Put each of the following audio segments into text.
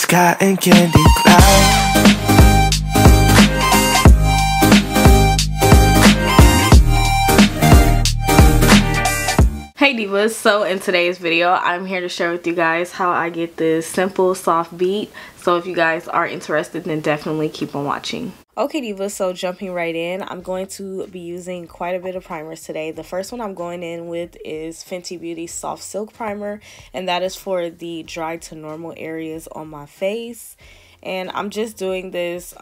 sky and candy clouds. Hey divas, so in today's video I'm here to share with you guys how I get this simple soft beat. So if you guys are interested, then definitely keep on watching. Okay divas, so jumping right in, I'm going to be using quite a bit of primers today. The first one I'm going in with is Fenty Beauty Soft Silk Primer, and that is for the dry to normal areas on my face. And I'm just doing this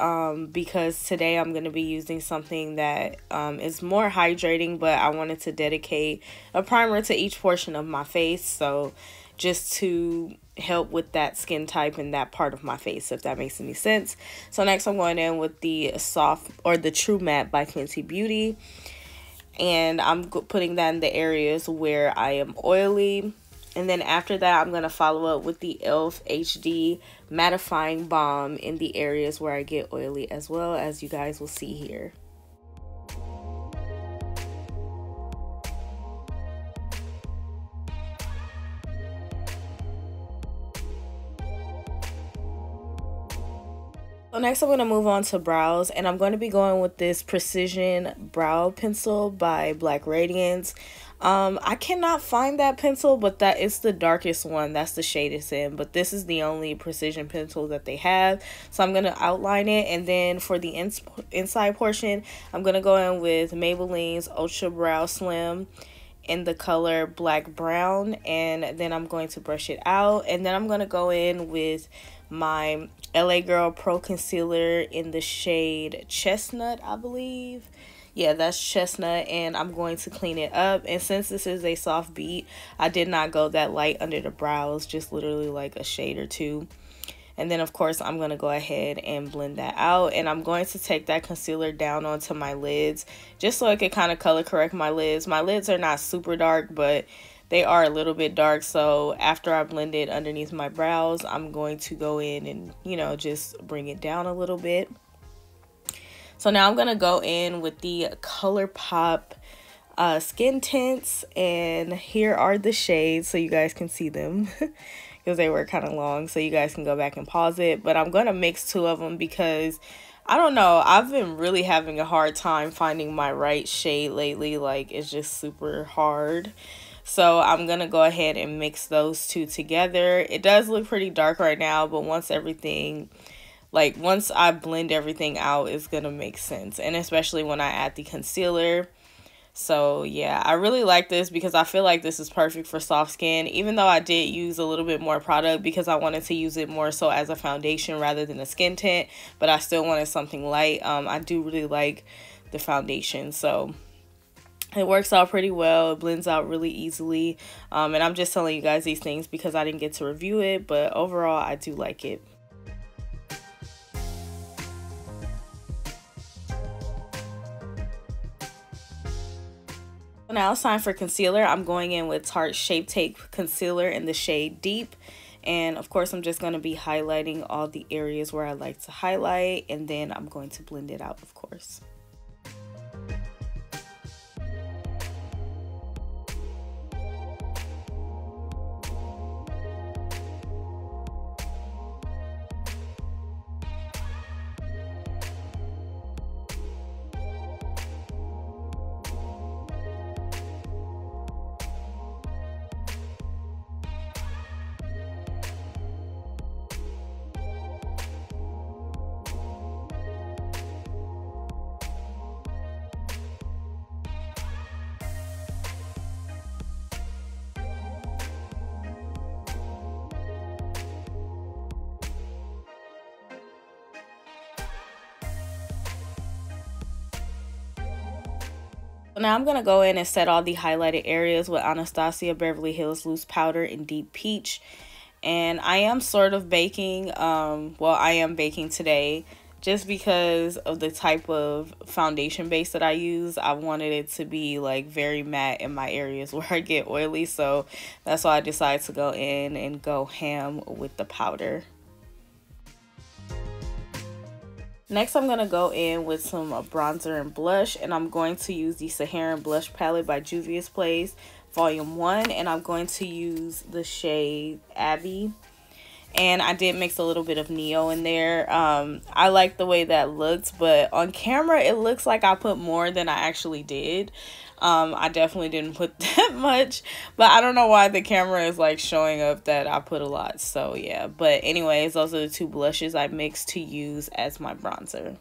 because today I'm going to be using something that is more hydrating, but I wanted to dedicate a primer to each portion of my face. So just to help with that skin type and that part of my face, if that makes any sense. So next I'm going in with the soft or the True Matte by Fenty Beauty. And I'm putting that in the areas where I am oily. And then after that, I'm going to follow up with the e.l.f. HD Mattifying Balm in the areas where I get oily as well, as you guys will see here. So next I'm going to move on to brows, and I'm going to be going with this Precision Brow Pencil by Black Radiance. I cannot find that pencil, but that is the darkest one. That's the shade it's in, but this is the only precision pencil that they have. So I'm going to outline it, and then for the inside portion, I'm going to go in with Maybelline's Ultra Brow Slim in the color Black Brown, and then I'm going to brush it out, and then I'm going to go in with my LA Girl Pro Concealer in the shade Chestnut, I believe. Yeah, that's Chestnut, and I'm going to clean it up. And since this is a soft beat, I did not go that light under the brows, just literally like a shade or two. And then of course I'm going to go ahead and blend that out, and I'm going to take that concealer down onto my lids just so I could kind of color correct my lids. My lids are not super dark, but they are a little bit dark, so after I blend it underneath my brows, I'm going to go in and, you know, just bring it down a little bit. So now I'm going to go in with the ColourPop skin tints, and here are the shades so you guys can see them because they were kind of long, so you guys can go back and pause it. But I'm going to mix two of them because I don't know, I've been really having a hard time finding my right shade lately. Like, it's just super hard. So I'm going to go ahead and mix those two together. It does look pretty dark right now, but once I blend everything out, it's going to make sense. And especially when I add the concealer. So yeah, I really like this because I feel like this is perfect for soft skin, even though I did use a little bit more product because I wanted to use it more so as a foundation rather than a skin tint, but I still wanted something light. I do really like the foundation, so it works out pretty well. It blends out really easily, and I'm just telling you guys these things because I didn't get to review it, but overall I do like it. Now it's time for concealer. I'm going in with Tarte Shape Tape Concealer in the shade Deep. And of course, I'm just going to be highlighting all the areas where I like to highlight. And then I'm going to blend it out, of course. Now I'm going to go in and set all the highlighted areas with Anastasia Beverly Hills Loose Powder in Deep Peach. And I am sort of baking, well, I am baking today just because of the type of foundation base that I use. I wanted it to be like very matte in my areas where I get oily. So that's why I decided to go in and go ham with the powder. Next, I'm going to go in with some bronzer and blush, and I'm going to use the Saharan Blush Palette by Juvia's Place, Volume 1, and I'm going to use the shade Abby. and I did mix a little bit of Neo in there. I like the way that looks, but on camera it looks like I put more than I actually did. I definitely didn't put that much, but I don't know why the camera is like showing up that I put a lot. So yeah, but anyways, those are the two blushes I mixed to use as my bronzer.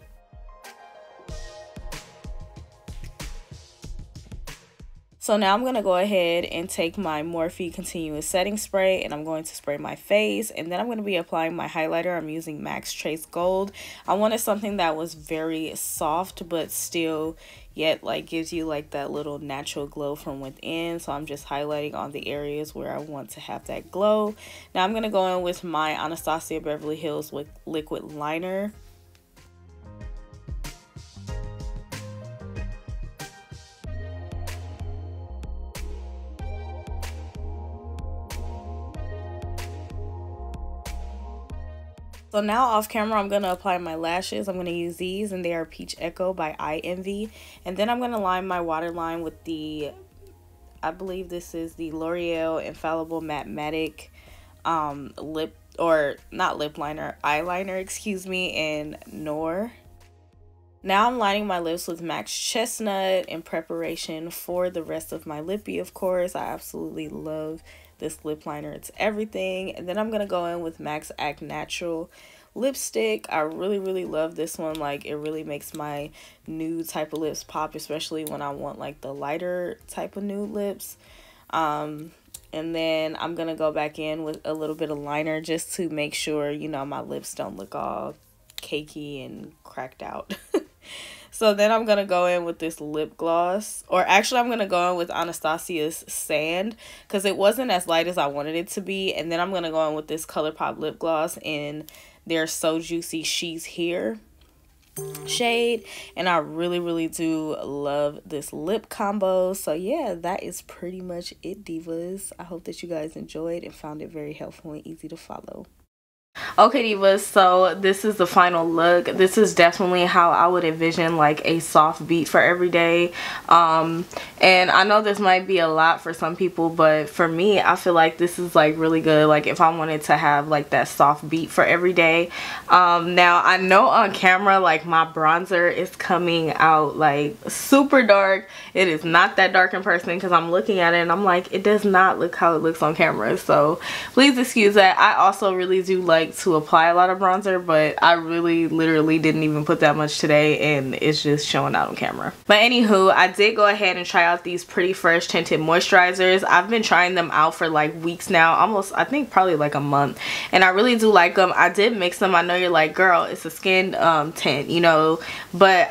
So now I'm going to go ahead and take my Morphe Continuous Setting Spray, and I'm going to spray my face, and then I'm going to be applying my highlighter. I'm using MAC Trace Gold. I wanted something that was very soft but still yet like gives you like that little natural glow from within. So I'm just highlighting on the areas where I want to have that glow. Now I'm going to go in with my Anastasia Beverly Hills liquid liner. So now off camera, I'm going to apply my lashes. I'm going to use these, and they are Peach Echo by Eye Envy. And then I'm going to line my waterline with the, I believe this is the L'Oreal Infallible Matte lip, or not lip liner, eyeliner, excuse me, in Noir. Now I'm lining my lips with MAC Chestnut in preparation for the rest of my lippy, of course. I absolutely love this lip liner. It's everything. And then I'm going to go in with MAC Act Natural lipstick. I really love this one. Like, it really makes my nude type of lips pop, especially when I want like the lighter type of nude lips. And then I'm going to go back in with a little bit of liner just to make sure, you know, my lips don't look all cakey and cracked out. So then I'm going to go in with this lip gloss, or actually I'm going to go in with Anastasia's Sand because it wasn't as light as I wanted it to be. And then I'm going to go in with this ColourPop lip gloss in their So Juicy She's Here shade, and I really do love this lip combo. So yeah, that is pretty much it, divas. I hope that you guys enjoyed and found it very helpful and easy to follow. Okay, divas, so this is the final look. This is definitely how I would envision like a soft beat for every day. And I know this might be a lot for some people, but for me, I feel like this is like really good, like if I wanted to have like that soft beat for every day. Now I know on camera like my bronzer is coming out like super dark. It is not that dark in person because I'm looking at it and I'm like, it does not look how it looks on camera, so please excuse that. I also really do like to apply a lot of bronzer, but I really literally didn't even put that much today, and it's just showing out on camera. But anywho, I did go ahead and try out these Pretty Fresh tinted moisturizers. I've been trying them out for like weeks now, almost, I think probably like a month, and I really do like them. I did mix them. I know you're like, girl, it's a skin tint, you know, but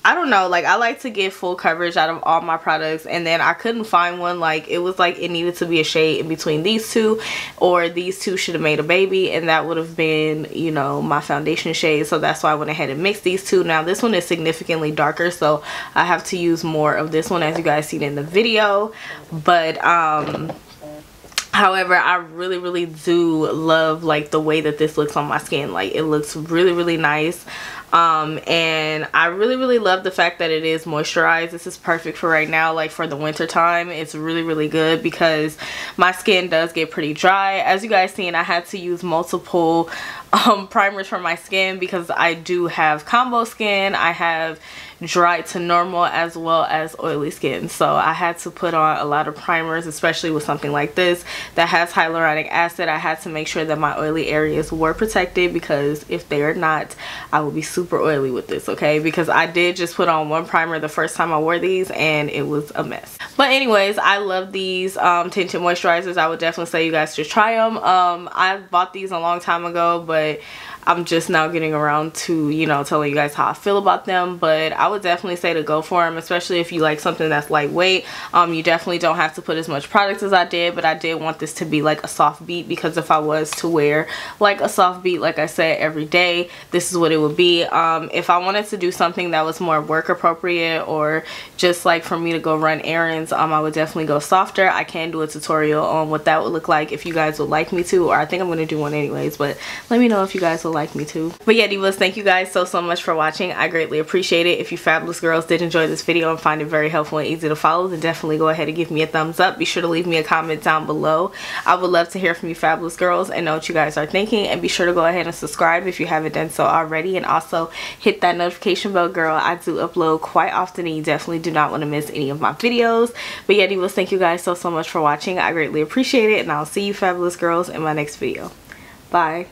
I don't know, like I like to get full coverage out of all my products, and then I couldn't find one. Like it was like it needed to be a shade in between these two, or these two should have made a baby, and that would have been, you know, my foundation shade. So that's why I went ahead and mixed these two. Now this one is significantly darker, so I have to use more of this one, as you guys seen in the video. But however, I really do love like the way that this looks on my skin. Like it looks really nice. And I really love the fact that it is moisturized. This is perfect for right now, like for the winter time. It's really good because my skin does get pretty dry. As you guys seen, I had to use multiple primers for my skin because I do have combo skin. I have dry to normal as well as oily skin, so I had to put on a lot of primers, especially with something like this that has hyaluronic acid. I had to make sure that my oily areas were protected, because if they are not, I will be super oily with this, okay? Because I did just put on one primer the first time I wore these and it was a mess. But anyways, I love these tinted moisturizers. I would definitely say you guys should try them. I bought these a long time ago, but I'm just now getting around to, you know, telling you guys how I feel about them. But I would definitely say to go for them, especially if you like something that's lightweight. You definitely don't have to put as much product as I did, but I did want this to be like a soft beat, because if I was to wear like a soft beat, like I said, every day, this is what it would be. If I wanted to do something that was more work appropriate or just like for me to go run errands, I would definitely go softer. I can do a tutorial on what that would look like if you guys would like me to, or I think I'm going to do one anyways, but let me know if you guys would like me to. But yeah, divas, thank you guys so much for watching. I greatly appreciate it. If you fabulous girls did enjoy this video and find it very helpful and easy to follow, then definitely go ahead and give me a thumbs up. Be sure to leave me a comment down below. I would love to hear from you fabulous girls and know what you guys are thinking, and be sure to go ahead and subscribe if you haven't done so already, and also hit that notification bell, girl. I do upload quite often and you definitely do not want to miss any of my videos. But yeah, divas, thank you guys so much for watching. I greatly appreciate it, and I'll see you fabulous girls in my next video. Bye.